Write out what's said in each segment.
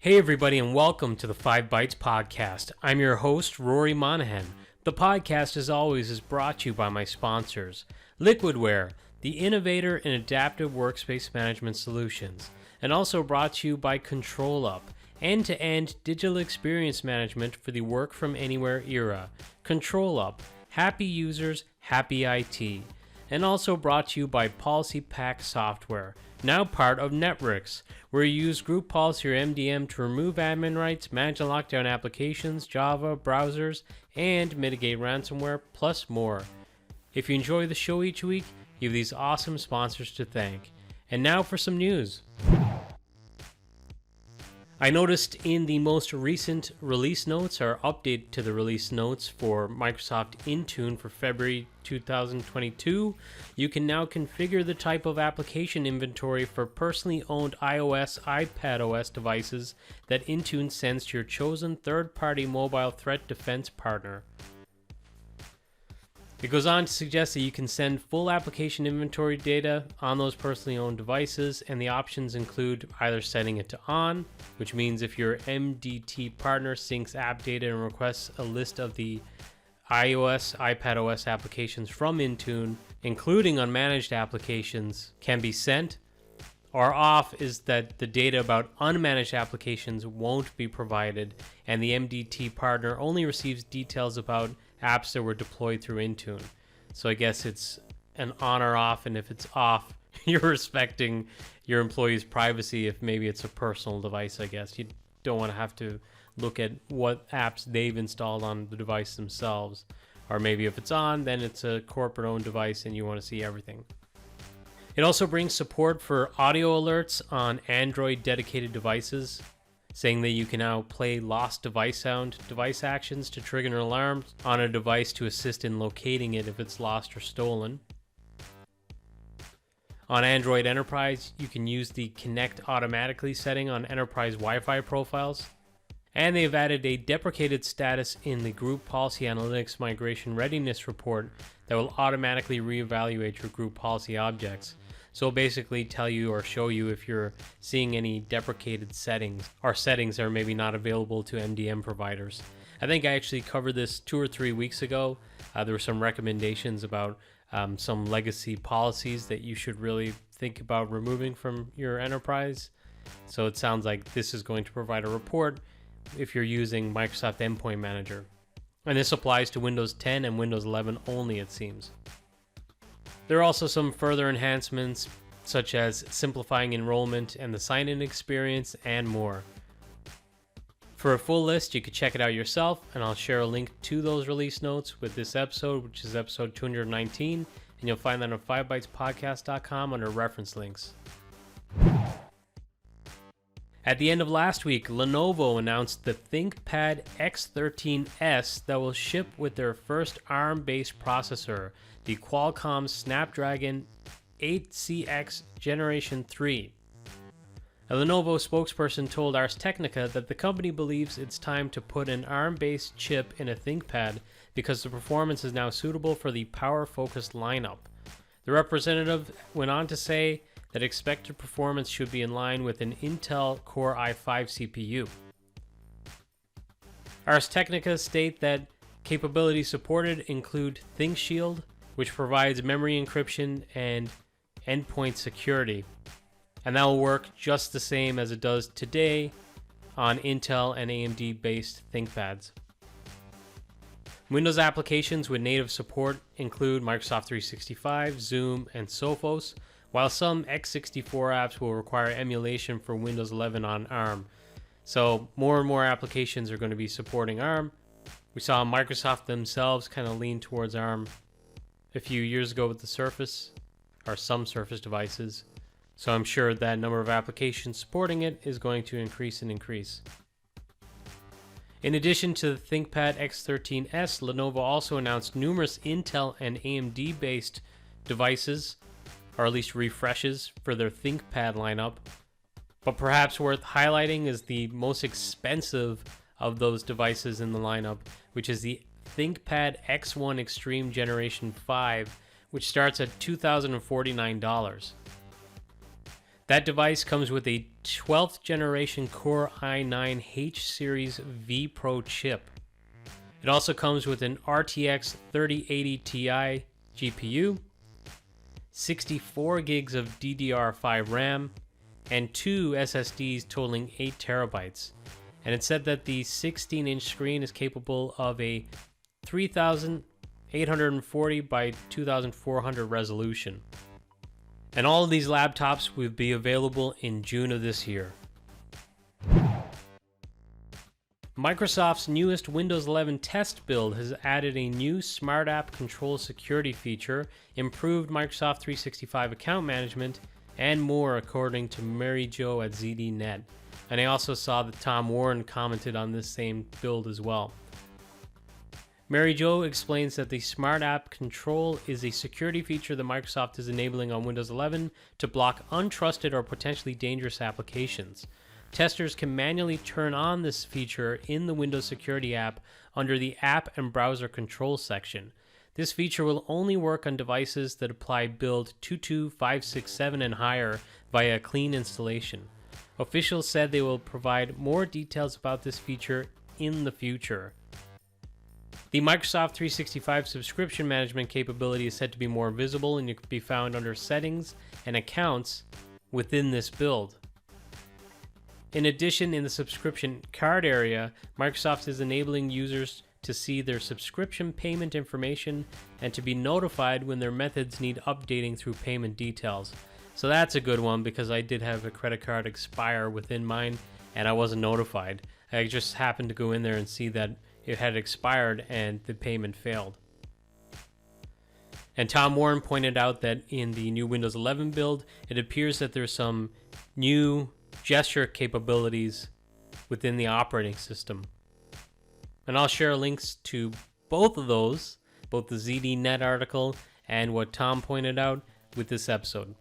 Hey everybody, and welcome to the 5 Bytes Podcast. I'm your host, Rory Monahan. The podcast, as always, is brought to you by my sponsors, Liquidware, the innovator in adaptive workspace management solutions, and also brought to you by ControlUp, end-to-end digital experience management for the work-from-anywhere era. ControlUp, happy users, happy IT. And also brought to you by PolicyPak Software, now part of Networks, where you use Group Policy or MDM to remove admin rights, manage and lock down applications, Java, browsers, and mitigate ransomware, plus more. If you enjoy the show each week, you have these awesome sponsors to thank. And now for some news. I noticed in the most recent release notes, or update to the release notes for Microsoft Intune for February 2022, you can now configure the type of application inventory for personally owned iOS, iPadOS devices that Intune sends to your chosen third-party mobile threat defense partner. It goes on to suggest that you can send full application inventory data on those personally owned devices, and the options include either setting it to on, which means if your MDT partner syncs app data and requests a list of the iOS, iPadOS applications from Intune, including unmanaged applications, can be sent, or off is that the data about unmanaged applications won't be provided, and the MDT partner only receives details about apps that were deployed through Intune. So I guess it's an on or off, and if it's off, you're respecting your employee's privacy. If maybe it's a personal device, I guess you don't want to have to look at what apps they've installed on the device themselves. Or maybe if it's on, then it's a corporate owned device and you want to see everything. It also brings support for audio alerts on Android dedicated devices, saying that you can now play lost device sound, device actions to trigger an alarm on a device to assist in locating it if it's lost or stolen. On Android Enterprise, you can use the Connect Automatically setting on Enterprise Wi-Fi profiles. And they've added a deprecated status in the Group Policy Analytics Migration Readiness Report that will automatically reevaluate your group policy objects. So it'll basically tell you or show you if you're seeing any deprecated settings or settings that are maybe not available to MDM providers. I think I actually covered this 2 or 3 weeks ago. There were some recommendations about some legacy policies that you should really think about removing from your enterprise. So it sounds like this is going to provide a report if you're using Microsoft Endpoint Manager. And this applies to Windows 10 and Windows 11 only, it seems. There are also some further enhancements, such as simplifying enrollment and the sign-in experience, and more. For a full list, you can check it out yourself, and I'll share a link to those release notes with this episode, which is episode 219, and you'll find that on 5bytespodcast.com under reference links. At the end of last week, Lenovo announced the Thinkpad X13S that will ship with their first ARM-based processor, the Qualcomm Snapdragon 8CX Generation 3. A Lenovo spokesperson told Ars Technica that the company believes it's time to put an ARM-based chip in a ThinkPad because the performance is now suitable for the power-focused lineup. The representative went on to say that expected performance should be in line with an Intel Core i5 CPU. Ars Technica state that capabilities supported include ThinkShield, which provides memory encryption and endpoint security, and that will work just the same as it does today on Intel and AMD based ThinkPads. Windows applications with native support include Microsoft 365, Zoom, and Sophos, while some x64 apps will require emulation for Windows 11 on ARM. So more and more applications are going to be supporting ARM. We saw Microsoft themselves kind of lean towards ARM a few years ago with the Surface, or some Surface devices. So I'm sure that number of applications supporting it is going to increase and increase. In addition to the ThinkPad X13S, Lenovo also announced numerous Intel and AMD based devices, or at least refreshes for their ThinkPad lineup. But perhaps worth highlighting is the most expensive of those devices in the lineup, which is the ThinkPad X1 Extreme Generation 5, which starts at $2,049. That device comes with a 12th generation Core i9 H Series V Pro chip. It also comes with an RTX 3080 Ti GPU, 64 gigs of DDR5 RAM, and 2 SSDs totaling 8 terabytes. And it said that the 16-inch screen is capable of a 3840 by 2400 resolution. And all of these laptops will be available in June of this year. Microsoft's newest Windows 11 test build has added a new Smart App Control security feature, improved Microsoft 365 account management, and more, according to Mary Jo at ZDNet. And I also saw that Tom Warren commented on this same build as well. Mary Jo explains that the Smart App Control is a security feature that Microsoft is enabling on Windows 11 to block untrusted or potentially dangerous applications. Testers can manually turn on this feature in the Windows Security app under the App and Browser Control section. This feature will only work on devices that apply build 22567 and higher via a clean installation. Officials said they will provide more details about this feature in the future. The Microsoft 365 subscription management capability is said to be more visible, and it can be found under Settings and Accounts within this build. In addition, in the subscription card area, Microsoft is enabling users to see their subscription payment information and to be notified when their methods need updating through payment details. So that's a good one, because I did have a credit card expire within mine and I wasn't notified. I just happened to go in there and see that it had expired and the payment failed. And Tom Warren pointed out that in the new Windows 11 build, it appears that there's some new gesture capabilities within the operating system. And I'll share links to both of those, both the ZDNet article and what Tom pointed out, with this episode.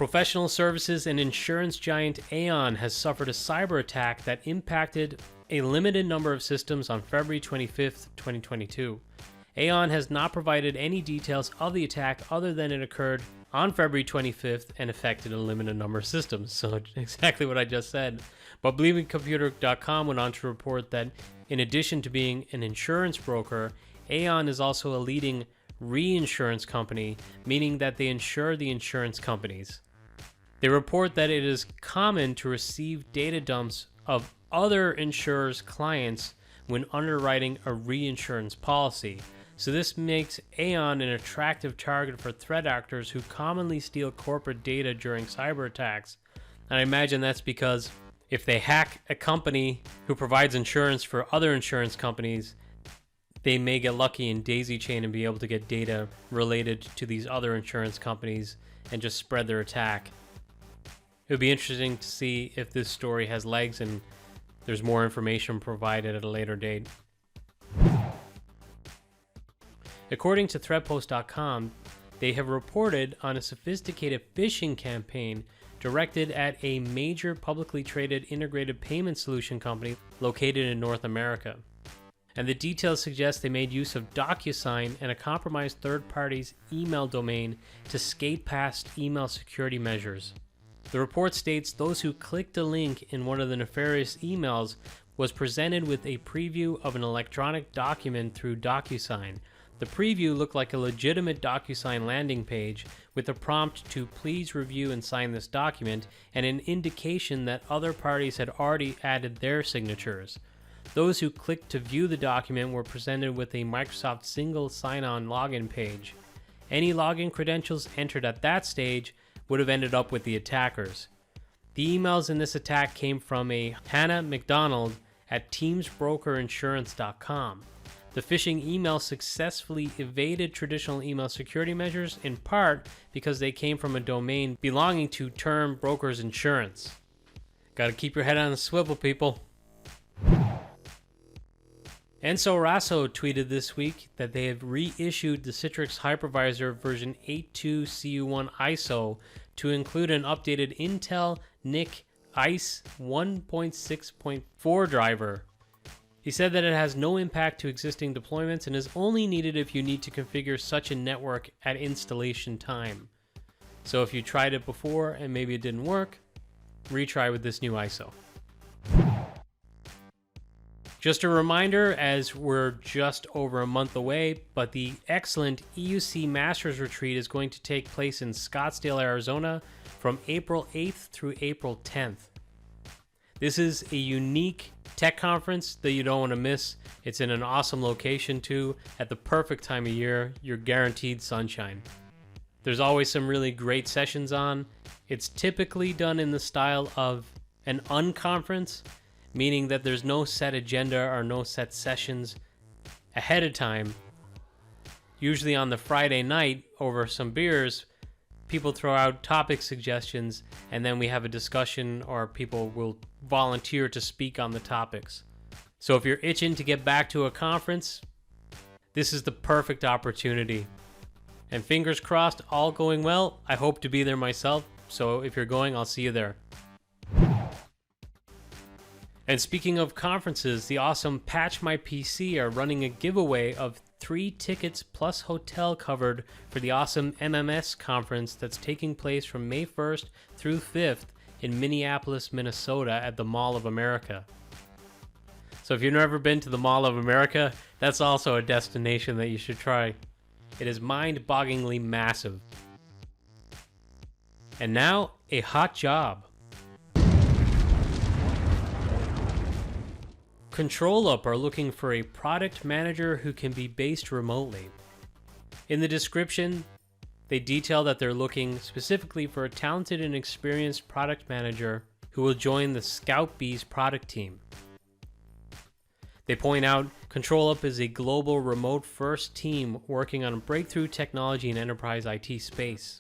Professional services and insurance giant Aeon has suffered a cyber attack that impacted a limited number of systems on February 25th, 2022. Aeon has not provided any details of the attack other than it occurred on February 25th and affected a limited number of systems. So exactly what I just said. But BelievingComputer.com went on to report that in addition to being an insurance broker, Aeon is also a leading reinsurance company, meaning that they insure the insurance companies. They report that it is common to receive data dumps of other insurers' clients when underwriting a reinsurance policy. So this makes Aeon an attractive target for threat actors who commonly steal corporate data during cyber attacks. And I imagine that's because if they hack a company who provides insurance for other insurance companies, they may get lucky and daisy chain and be able to get data related to these other insurance companies and just spread their attack. It would be interesting to see if this story has legs and there's more information provided at a later date. According to threatpost.com, they have reported on a sophisticated phishing campaign directed at a major publicly traded integrated payment solution company located in North America. And the details suggest they made use of Docsign and a compromised third party's email domain to skate past email security measures. The report states those who clicked a link in one of the nefarious emails was presented with a preview of an electronic document through Docsign. The preview looked like a legitimate Docsign landing page with a prompt to please review and sign this document and an indication that other parties had already added their signatures. Those who clicked to view the document were presented with a Microsoft single sign-on login page. Any login credentials entered at that stage would have ended up with the attackers. The emails in this attack came from a Hannah McDonald at teamsbrokerinsurance.com. The phishing email successfully evaded traditional email security measures, in part because they came from a domain belonging to Term Brokers Insurance. Gotta keep your head on a swivel, people. Enzo Rasso tweeted this week that they have reissued the Citrix Hypervisor version 8.2 CU1 ISO to include an updated Intel NIC ICE 1.6.4 driver. He said that it has no impact to existing deployments and is only needed if you need to configure such a network at installation time. So if you tried it before and maybe it didn't work, retry with this new ISO. Just a reminder, as we're just over a month away, but the excellent EUC Masters Retreat is going to take place in Scottsdale, Arizona from April 8th through April 10th. This is a unique tech conference that you don't want to miss. It's in an awesome location too, at the perfect time of year. You're guaranteed sunshine. There's always some really great sessions on. It's typically done in the style of an unconference, meaning that there's no set agenda or no set sessions ahead of time. Usually on the Friday night, over some beers, people throw out topic suggestions, and then we have a discussion, or people will volunteer to speak on the topics. So if you're itching to get back to a conference, this is the perfect opportunity. And fingers crossed, all going well. I hope to be there myself, so if you're going, I'll see you there. And speaking of conferences, the awesome Patch My PC are running a giveaway of 3 tickets plus hotel covered for the awesome MMS conference that's taking place from May 1st through 5th in Minneapolis, Minnesota at the Mall of America. So if you've never been to the Mall of America, that's also a destination that you should try. It is mind-bogglingly massive. And now, a hot job. ControlUp are looking for a product manager who can be based remotely. In the description, they detail that they're looking specifically for a talented and experienced product manager who will join the Scout Bees product team. They point out ControlUp is a global remote-first team working on breakthrough technology in enterprise IT space.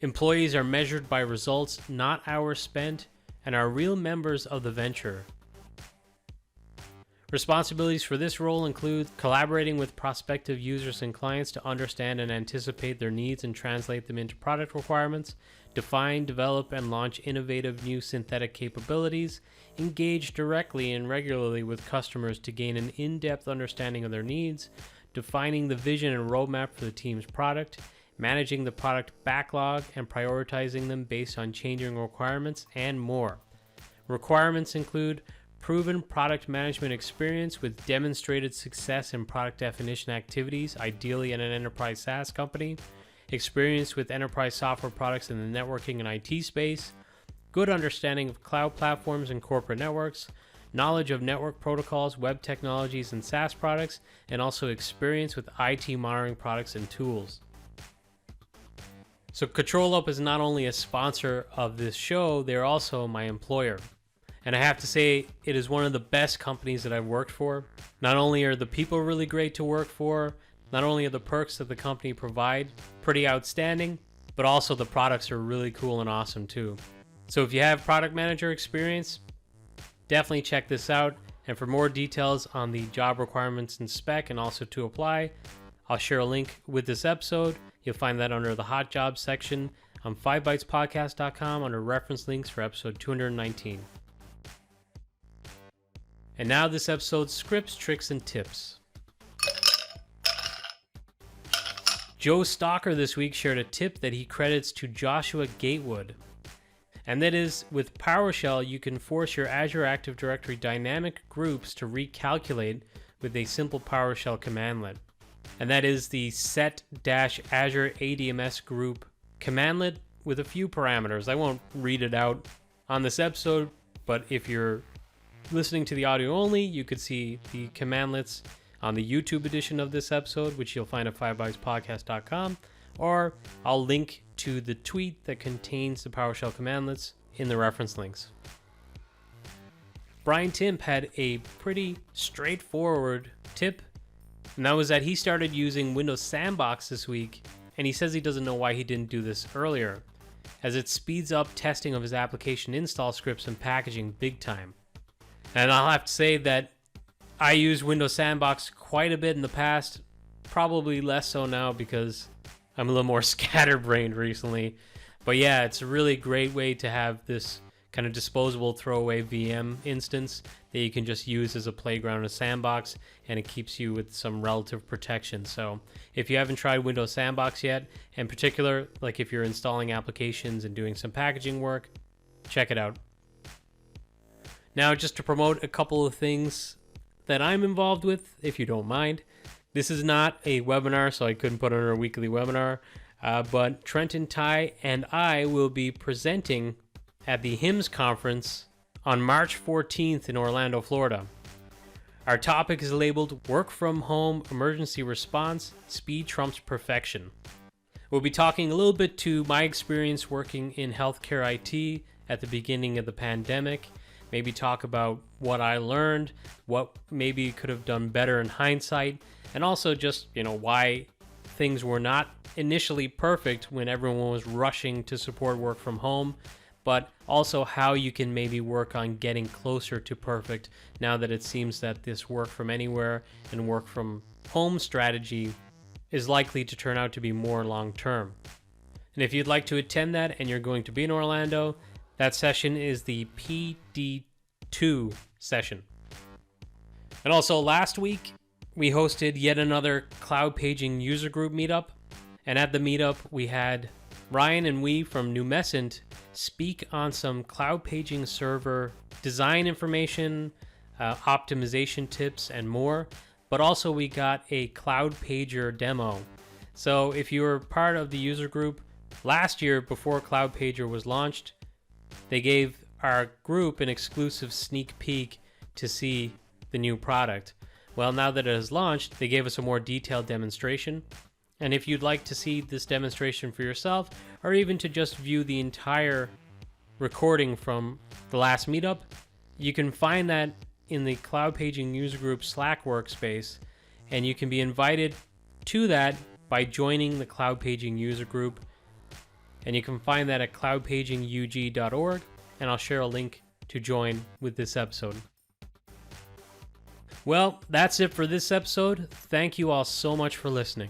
Employees are measured by results, not hours spent, and are real members of the venture. Responsibilities for this role include collaborating with prospective users and clients to understand and anticipate their needs and translate them into product requirements, define, develop, and launch innovative new synthetic capabilities, engage directly and regularly with customers to gain an in-depth understanding of their needs, defining the vision and roadmap for the team's product, managing the product backlog and prioritizing them based on changing requirements, and more. Requirements include proven product management experience with demonstrated success in product definition activities, ideally in an enterprise SaaS company, experience with enterprise software products in the networking and IT space, good understanding of cloud platforms and corporate networks, knowledge of network protocols, web technologies, and SaaS products, and also experience with IT monitoring products and tools. So ControlUp is not only a sponsor of this show, they're also my employer. And I have to say, it is one of the best companies that I've worked for. Not only are the people really great to work for, not only are the perks that the company provide pretty outstanding, but also the products are really cool and awesome too. So if you have product manager experience, definitely check this out. And for more details on the job requirements and spec, and also to apply, I'll share a link with this episode. You'll find that under the Hot Jobs section on 5bytespodcast.com under reference links for episode 219. And now this episode's scripts, tricks, and tips. Joe Stalker this week shared a tip that he credits to Joshua Gatewood. And that is, with PowerShell, you can force your Azure Active Directory dynamic groups to recalculate with a simple PowerShell commandlet. And that is the set-Azure ADMS group commandlet with a few parameters. I won't read it out on this episode, but if you're listening to the audio only, you could see the commandlets on the YouTube edition of this episode, which you'll find at 5bytespodcast.com, or I'll link to the tweet that contains the PowerShell commandlets in the reference links. Brian Timp had a pretty straightforward tip, and that was that he started using Windows Sandbox this week, and he says he doesn't know why he didn't do this earlier, as it speeds up testing of his application install scripts and packaging big time. And I'll have to say that I used Windows Sandbox quite a bit in the past, probably less so now because I'm a little more scatterbrained recently. But yeah, it's a really great way to have this kind of disposable throwaway VM instance that you can just use as a playground, a sandbox, and it keeps you with some relative protection. So if you haven't tried Windows Sandbox yet, in particular, like if you're installing applications and doing some packaging work, check it out. Now, just to promote a couple of things that I'm involved with, if you don't mind. This is not a webinar, so I couldn't put on a weekly webinar, but Trent and Ty and I will be presenting at the HIMSS conference on March 14th in Orlando, Florida. Our topic is labeled Work from Home Emergency Response, Speed Trumps Perfection. We'll be talking a little bit to my experience working in healthcare IT at the beginning of the pandemic, maybe talk about what I learned, what maybe could have done better in hindsight, and also just, why things were not initially perfect when everyone was rushing to support work from home, but also how you can maybe work on getting closer to perfect now that it seems that this work from anywhere and work from home strategy is likely to turn out to be more long-term. And if you'd like to attend that and you're going to be in Orlando, that session is the PD2 session. And also last week, we hosted yet another cloud paging user group meetup. And at the meetup, we had Ryan and we from Numescent speak on some cloud paging server design information, optimization tips, and more. But also we got a cloud pager demo. So if you were part of the user group last year before Cloud Pager was launched, they gave our group an exclusive sneak peek to see the new product. Well, now that it has launched, they gave us a more detailed demonstration. And if you'd like to see this demonstration for yourself, or even to just view the entire recording from the last meetup, you can find that in the Cloud Paging User Group Slack workspace, and you can be invited to that by joining the Cloud Paging User Group. And you can find that at cloudpagingug.org, and I'll share a link to join with this episode. Well, that's it for this episode. Thank you all so much for listening.